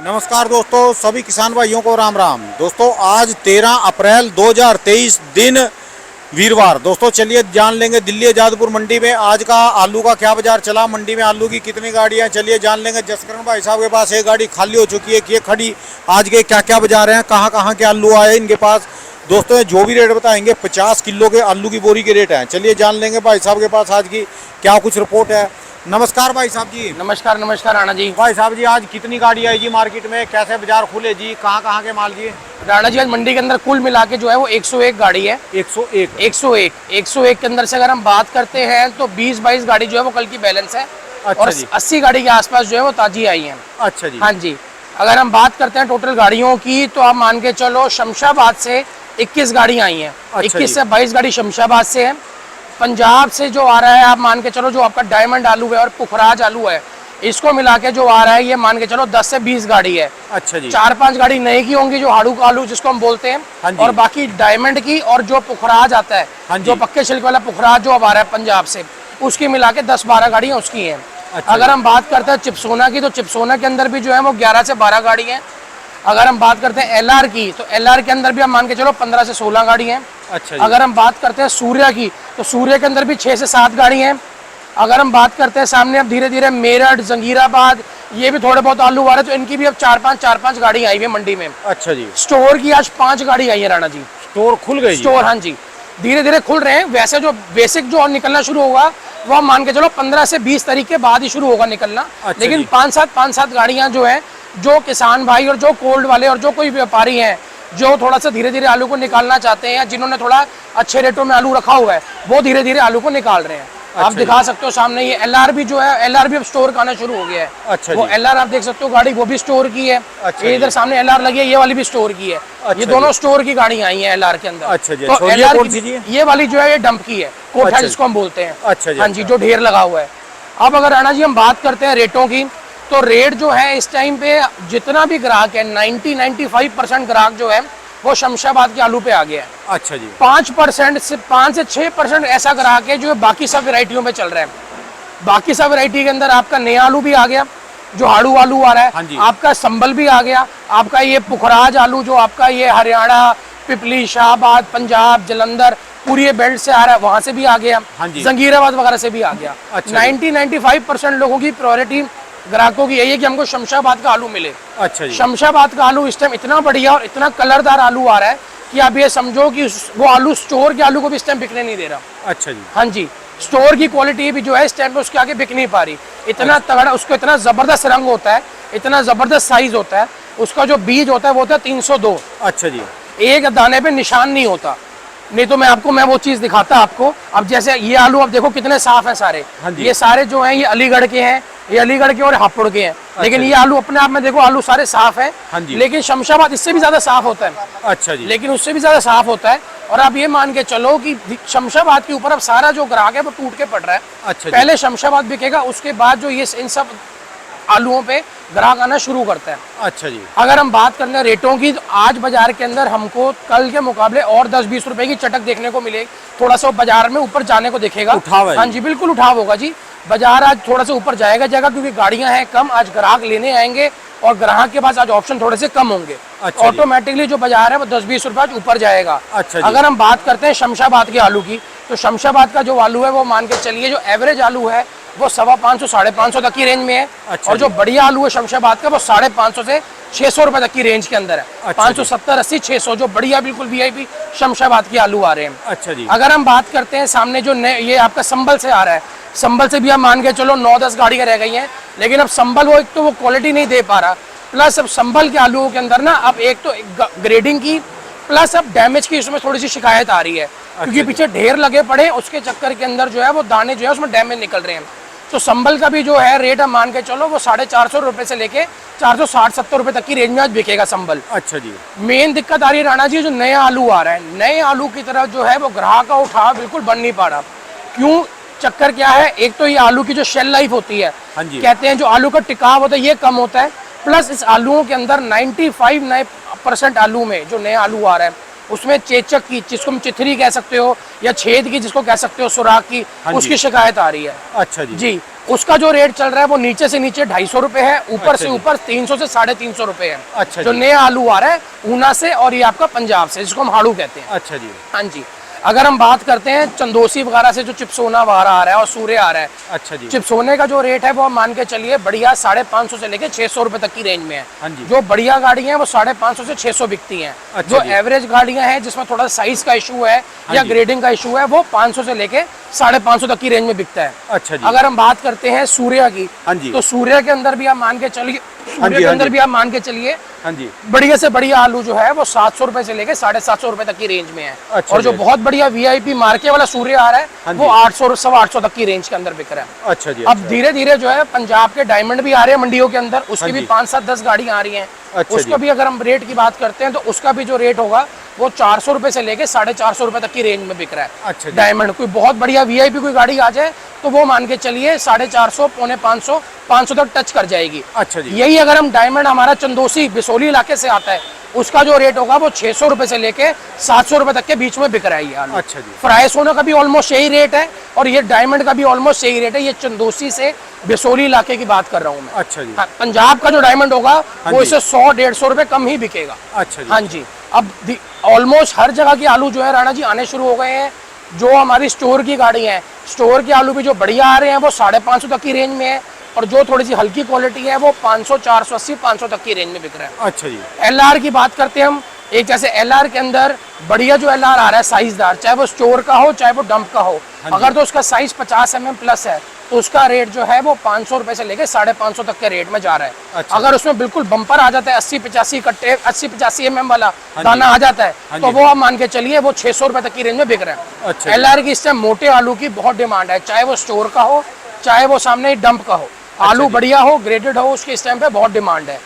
नमस्कार दोस्तों, सभी किसान भाइयों को राम राम। दोस्तों आज 13 अप्रैल 2023 दिन वीरवार। दोस्तों चलिए जान लेंगे दिल्ली आजादपुर मंडी में आज का आलू का क्या बाजार चला, मंडी में आलू की कितनी गाड़ियां। चलिए जान लेंगे। जसकरण भाई साहब के पास एक गाड़ी खाली हो चुकी है, ये खड़ी। आज के क्या क्या बाजार हैं, कहाँ कहाँ के आलू आए इनके पास। दोस्तों जो भी रेट बताएंगे 50 किलो के आलू की बोरी के रेट हैं। चलिए जान लेंगे भाई साहब के पास आज की क्या कुछ रिपोर्ट है। नमस्कार भाई साहब जी। नमस्कार नमस्कार राणा जी। भाई साहब जी आज कितनी गाड़ी आई जी मार्केट में, कैसे बाजार खुले जी, कहाँ कहाँ के माल जी? राणा जी आज मंडी के अंदर कुल मिला के जो है वो 101 गाड़ी है। 101 के अंदर से अगर हम बात करते हैं तो 20-22 गाड़ी जो है वो कल की बैलेंस है। अच्छा और जी। 80 गाड़ी के आसपास जो है वो ताजी आई है। अच्छा जी। हाँ जी। अगर हम बात करते हैं टोटल गाड़ियों की तो आप मान के चलो शमशाबाद से 21 गाड़ी आई हैं। अच्छा 21 जी। से 22 गाड़ी शमशाबाद से है। पंजाब से जो आ रहा है आप मान के चलो जो आपका डायमंड आलू है और पुखराज आलू है, इसको मिला के जो आ रहा है ये मान के चलो 10 से 20 गाड़ी है। अच्छा जी। 4-5 गाड़ी नई की होंगी जो हाड़ू का आलू जिसको हम बोलते हैं। हाँ जी। और बाकी डायमंड की और जो पुखराज आता है, हाँ जी। जो पक्के छिलके वाला पुखराज जो अब आ रहा है पंजाब से, उसकी मिला के 10-12 गाड़ियाँ उसकी हैं। अच्छा अगर हम बात करते हैं चिपसोना की तो चिपसोना के अंदर भी जो है वो 11 से 12 गाड़ी हैं। अगर हम बात करते हैं एलआर की तो एलआर के अंदर भी हम मान के चलो 15 से 16 गाड़ी हैं। अच्छा जी। अगर हम बात करते हैं सूर्या की तो सूर्य के अंदर भी 6 से 7 गाड़ी हैं। अगर हम बात करते हैं सामने अब धीरे धीरे मेरठ जंगीराबाद ये भी थोड़े बहुत आलू आ रहे हैं, तो इनकी भी अब 4-5 गाड़ी आई हुई है मंडी में। अच्छा जी। स्टोर की आज 5 गाड़ी आई है राणा जी। स्टोर खुल गई? स्टोर हाँ जी धीरे धीरे खुल रहे हैं। वैसे जो बेसिक जो निकलना शुरू होगा वो हम मान के चलो 15 से 20 तारीख के बाद ही शुरू होगा निकलना। अच्छा लेकिन जी। 5-7 गाड़ियां जो है, जो किसान भाई और जो कोल्ड वाले और जो कोई व्यापारी हैं जो थोड़ा सा धीरे धीरे आलू को निकालना चाहते हैं, जिन्होंने थोड़ा अच्छे रेटों में आलू रखा हुआ है, वो धीरे धीरे आलू को निकाल रहे हैं। आप दिखा सकते हो सामने ये एलआर भी जो है, एलआर भी अब स्टोर का आना शुरू हो गया है। अच्छा वो जी। एलआर आप देख सकते हो गाड़ी वो भी स्टोर की है। अच्छा ये इधर सामने एलआर लगी है, ये वाली भी स्टोर की है। अच्छा ये दोनों स्टोर की गाड़ियां आई हैं एलआर के अंदर। अच्छा जी। तो छोड़िए, एलआर कौन सी जी? ये वाली जो है ये डंप की है, कोठा अच्छा जिसको हम बोलते हैं। अच्छा जी। हाँ जी, जो ढेर लगा हुआ है। अब अगर राणा जी हम बात करते हैं रेटों की तो रेट जो है इस टाइम पे जितना भी ग्राहक है 90-95% ग्राहक जो है वो शमशाबाद के आलू पे आ गया है। अच्छा जी। 5% से 5 से 6% ऐसा ग्राहक है जो बाकी सब वेराइटियों में चल रहा है। बाकी सब वैरायटी के अंदर आपका नया आलू भी आ गया जो हाड़ू आलू आ रहा है। हाँ जी। आपका संबल भी आ गया, आपका ये पुखराज आलू जो आपका ये हरियाणा पिपली शाहबाद पंजाब जलंधर पूरी बेल्ट से आ रहा है, वहां से भी आ गया। हाँ जी। जंगीराबाद वगैरह से भी आ गया। अच्छा 90-95% लोगों की प्रायोरिटी ग्राहकों की यही है कि हमको शमशाबाद का आलू मिले। अच्छा जी। शमशाबाद का आलू इस टाइम इतना बढ़िया और इतना कलरदार आलू आ रहा है कि आप ये समझो कि वो आलू स्टोर के आलू को भी इस टाइम बिकने नहीं दे रहा। अच्छा जी। हाँ जी, स्टोर की क्वालिटी भी जो है इस टाइम पे उसके आगे बिक नहीं पा रही। इतना तगड़ा उसको इतना जबरदस्त रंग होता है, इतना जबरदस्त साइज होता है, उसका जो बीज होता है वो होता है 302। अच्छा जी। एक दाने पे निशान नहीं होता। नहीं तो मैं वो चीज दिखाता आपको। अब जैसे ये आलू आप देखो कितने साफ हैं सारे। हाँ जी। ये सारे जो हैं ये अलीगढ़ के हैं, ये अलीगढ़ के और हापुड़ के हैं। लेकिन ये आलू अपने आप में देखो आलू सारे साफ है। हाँ जी। लेकिन शमशाबाद इससे भी ज्यादा साफ होता है। अच्छा जी। लेकिन उससे भी ज्यादा साफ होता है। और आप ये मान के चलो कि शमशाबाद के ऊपर अब सारा जो ग्राहक है वो टूट के पड़ रहा है। अच्छा जी। पहले शमशाबाद बिकेगा, उसके बाद जो ये इन सब आलूओं पे ग्राहक आना शुरू करता है। अच्छा जी। अगर हम बात करते हैं रेटों की तो आज बाजार के अंदर हमको कल के मुकाबले और 10-20 रुपए की चटक देखने को मिलेगी। थोड़ा सा बाजार में ऊपर जाने को दिखेगा। उठाव है। हाँ जी बिल्कुल उठाव होगा जी। बाजार आज थोड़ा सा ऊपर जाएगा क्योंकि गाड़ियां हैं कम, आज ग्राहक लेने आएंगे और ग्राहक के पास आज ऑप्शन थोड़े से कम होंगे। अच्छा ऑटोमेटिकली जो बाजार है वो 10-20 रुपए आज ऊपर जाएगा। अच्छा जी। अगर हम बात करते हैं शमशाबाद के आलू की तो शमशाबाद का जो आलू है वो मान के चलिए जो एवरेज आलू है वो 550-550 तक की रेंज में है। अच्छा और जो बढ़िया आलू है शमशाबाद का वो 550 से 600 रुपए तक की रेंज के अंदर है। अच्छा 570-80-600 जो बढ़िया बिल्कुल वीआईपी शमशाबाद के आलू आ रहे हैं। अच्छा जी। अगर हम बात करते हैं सामने जो ये आपका संबल से आ रहा है, संबल से भी आप मान के चलो 9-10 गाड़ियां रह गई हैं। लेकिन अब संबल वो एक तो वो क्वालिटी नहीं दे पा रहा, प्लस अब संबल के आलूओं के अंदर ना अब एक तो ग्रेडिंग की प्लस अब डैमेज की उसमें थोड़ी सी शिकायत आ रही है। क्योंकि पीछे ढेर लगे पड़े उसके चक्कर के अंदर जो है वो दाने जो है उसमें डैमेज निकल रहे हैं। तो संबल का भी जो है रेट हम मान के चलो वो 450 रुपए से लेके 460-70 रुपए तक की रेंज में आज बिकेगा संबल। अच्छा जी। मेन दिक्कत आ रही है राणा जी जो नया आलू आ रहा है, नए आलू की तरफ जो है वो ग्राहक का उठाव बिल्कुल बन नहीं पा रहा। क्यों? चक्कर क्या है, एक तो ये आलू की जो शेल लाइफ होती है, हाँ जी। कहते हैं जो आलू का टिकाव होता है ये कम होता है। प्लस इस आलूओं के अंदर 95% आलू में जो नया आलू आ रहा है उसमें चेचक की, जिसको हम चिथरी कह सकते हो, या छेद की जिसको कह सकते हो, सुराख की, हाँ जी। उसकी शिकायत आ रही है। अच्छा जी। जी उसका जो रेट चल रहा है वो नीचे से नीचे 250 रुपए है, ऊपर अच्छा से जी। ऊपर 300 से 350 रुपए है। अच्छा जो जी। नया आलू आ रहा है ऊना से, और ये आपका पंजाब से, जिसको हम हाड़ू कहते हैं। अच्छा जी। हाँ जी। अगर हम बात करते हैं चंदोसी वगैरह से जो चिप्सोना वगैरह आ रहा है और सूर्य आ रहा है, अच्छा जी। चिप्सोने का जो रेट है वो हम मान के चलिए बढ़िया 550 से लेके 600 रुपए तक की रेंज में है। हाँ जी। जो बढ़िया गाड़ियां हैं वो 550 से 600 बिकती हैं। अच्छा जो जी। एवरेज गाड़ियां हैं जिसमें थोड़ा साइज का इशू है या जी। ग्रेडिंग का इशू है, वो 500 से लेके 550 तक की रेंज में बिकता है। अच्छा जी। अगर हम बात करते हैं सूर्य की, हाँ जी। तो सूर्य के अंदर भी आप मान के चलिए, सूर्य के हाँ अंदर जी। भी आप मान के चलिए हाँ जी। बढ़िया से बढ़िया आलू जो है वो 700 रुपए से लेके 750 रुपए तक की रेंज में है। अच्छा और जो जी। बहुत बढ़िया वीआईपी मार्के वाला सूर्य आ रहा हाँ है जी। वो 800 850 तक की रेंज के अंदर बिक रहा है। अच्छा जी। अब धीरे धीरे जो है पंजाब के डायमंड भी आ रहे हैं मंडियों के अंदर, उसकी हाँ भी जी। 5 7 10 गाड़ियां आ रही हैं। अच्छा उसका जी। भी अगर हम रेट की बात करते हैं तो उसका भी जो रेट होगा वो 400 रुपए से लेके 450 रुपए तक की रेंज में बिक रहा है। अच्छा जी। डायमंड कोई बहुत बढ़िया वीआईपी कोई गाड़ी आ जाए तो वो मान के चलिए 450 पौने 500 500 तक टच कर जाएगी। अच्छा जी। यही अगर हम डायमंड हमारा चंदोसी बिसोली इलाके से आता है, उसका जो रेट होगा वो 600 रुपए से लेके 700 रुपए तक के बीच में बिक रहा है ये आलू। अच्छा जी। फ्राई सोना का भी ऑलमोस्ट यही रेट है और ये डायमंड का भी ऑलमोस्ट यही रेट है। ये चंदोसी से बिसोली इलाके की बात कर रहा हूँ मैं। अच्छा जी। हाँ, पंजाब का जो डायमंड होगा वो जी। इससे 100-150 रुपए कम ही बिकेगा। अच्छा जी। हाँ जी। अब ऑलमोस्ट हर जगह के आलू जो है राणा जी आने शुरू हो गए हैं। जो हमारी स्टोर की गाड़ी है, स्टोर के आलू भी जो बढ़िया आ रहे हैं वो 550 तक की रेंज में है, और जो थोड़ी सी हल्की क्वालिटी है वो 500 480 500 तक की रेंज में बिक रहा है। अच्छा जी। एलआर की बात करते हैं हम, एक जैसे एलआर के अंदर बढ़िया जो एलआर आ रहा है साइजदार, चाहे वो स्टोर का हो चाहे वो डंप का हो, अगर तो उसका साइज 50 mm प्लस है तो उसका रेट जो है वो 500 रुपए से लेके 550 तक के रेट में जा रहा है। अच्छा। अगर उसमें बिल्कुल बम्पर आ जाता है 80-85 कट्टे 80-85 mm वाला जी। दाना आ जाता है हाँ तो जी। वो आप मान के चलिए वो 600 रुपए तक की रेंज में बिक रहा है। अच्छा। एलआर की इस टाइम मोटे आलू की बहुत डिमांड है, चाहे वो स्टोर का हो चाहे वो सामने डंप का हो। आलू बढ़िया हो, ग्रेडेड हो, उसके इस टाइम पे बहुत डिमांड है।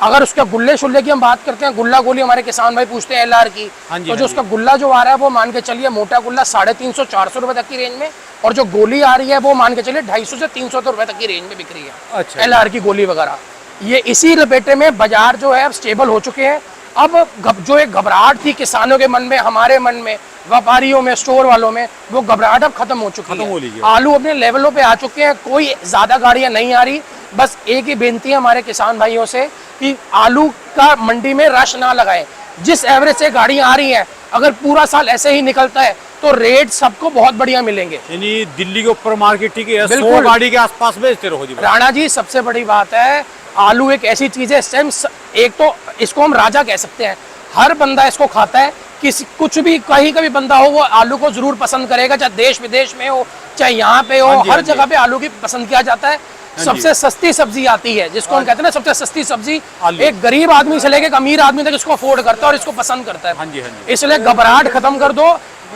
अगर उसके गुल्ले शुल्ले की हम बात करते हैं, गुल्ला गोली हमारे किसान भाई पूछते हैं एलआर की, हाँ जी, तो हाँ जो उसका गुल्ला जो आ रहा है वो मान के चलिए मोटा गुल्ला 350-400 रुपए तक की रेंज में, और जो गोली आ रही है वो मान के चलिए 250 से 300 रुपए तक की रेंज में बिक रही है। अच्छा। एलआर की गोली वगैरह ये इसी लपेटे में बाजार जो है अब स्टेबल हो चुके हैं। अब जो एक घबराहट थी किसानों के मन में, हमारे मन में, व्यापारियों में, स्टोर वालों में, वो घबराहट अब खत्म हो चुकी खत्म हो है। लीजिए। आलू अपने लेवलों पे आ चुके हैं, कोई ज्यादा गाड़ियां नहीं आ रही। बस एक ही बेनती है हमारे किसान भाइयों से कि आलू का मंडी में रश ना लगाएं। जिस एवरेज से गाड़ियां आ रही हैं, अगर पूरा साल ऐसे ही निकलता है तो रेट सबको बहुत बढ़िया मिलेंगे। यानी दिल्ली के ऊपर मार्केट ठीक है, 100 बिल्कुल। गाड़ी के आसपास बेचते रहो जी। राणा जी सबसे बड़ी बात है, आलू एक ऐसी चीज है, इस टाइम एक तो इसको हम राजा कह सकते हैं, हर बंदा इसको खाता है। किसी कुछ भी कहीं का भी बंदा हो वो आलू को जरूर पसंद करेगा, चाहे देश विदेश में हो चाहे यहाँ पे हो, हाँ जी, हर हाँ जी। जगह पे आलू की पसंद किया जाता है। सबसे सस्ती सब्जी आती है जिसको हम कहते हैं ना, सबसे सस्ती सब्जी आलू। एक गरीब आदमी से लेके एक अमीर आदमी तक इसको अफोर्ड करता है और इसको पसंद करता हाँ है। जी, हाँ जी। इसलिए घबराहट खत्म कर दो।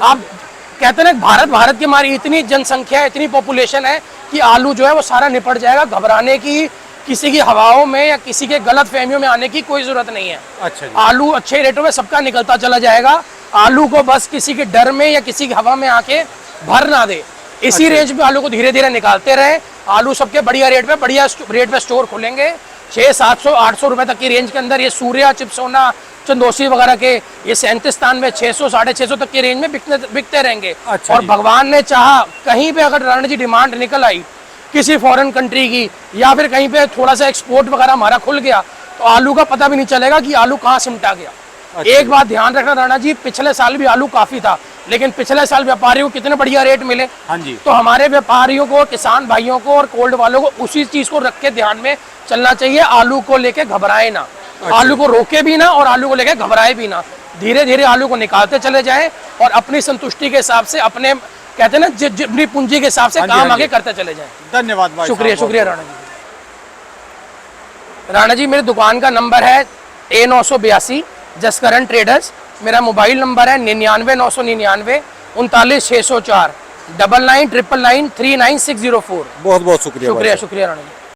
आप कहते हैं ना भारत की हमारी इतनी जनसंख्या है, इतनी पॉपुलेशन है कि आलू जो है वो सारा निपट जाएगा। घबराने की, किसी की हवाओं में या किसी के गलत फहमियों में आने की कोई जरूरत नहीं है। अच्छा जी। आलू अच्छे रेटों में सबका निकलता चला जाएगा। आलू को बस किसी के डर में या किसी की हवा में आके भर ना दे। इसी रेंज में आलू को धीरे धीरे निकालते रहे। आलू सबके बढ़िया रेट पे स्टोर खुलेंगे 600-700-800 रुपए तक की रेंज के अंदर। ये सूर्या, चिप्सोना, चंदोसी वगैरह के ये 37-93 600-650 तक की रेंज में बिकते रहेंगे। अच्छा और जी। भगवान ने चाहा कहीं पे अगर राणा जी डिमांड निकल आई किसी फॉरेन कंट्री की, या फिर कहीं पे थोड़ा सा एक्सपोर्ट वगैरह हमारा खुल गया, तो आलू का पता भी नहीं चलेगा कि आलू कहाँ सिमटा गया। अच्छा। एक बात ध्यान रखना राणा जी, पिछले साल भी आलू काफी था, लेकिन पिछले साल व्यापारियों को कितने बढ़िया रेट मिले। हाँ जी। तो हमारे व्यापारियों को, किसान भाइयों को और कोल्ड वालों को उसी चीज को रख के ध्यान में चलना चाहिए। आलू को लेके घबराए ना, आलू को रोके भी ना और आलू को लेके घबराए भी ना। धीरे धीरे आलू को निकालते चले जाएं और अपनी संतुष्टि के हिसाब से, अपने कहते हैं ना जितनी पूंजी के हिसाब से हाँ जी, काम हाँ आगे जी। करते चले जाएं। धन्यवाद भाई। शुक्रिया साहब, शुक्रिया बहुत- राणा जी। राणा जी मेरी दुकान का नंबर है A982 जसकरण ट्रेडर्स। मेरा मोबाइल नंबर है 99 999 39 604 99 999 39604। बहुत बहुत शुक्रिया भाई शुक्रिया साहब। शुक्रिया राणा जी।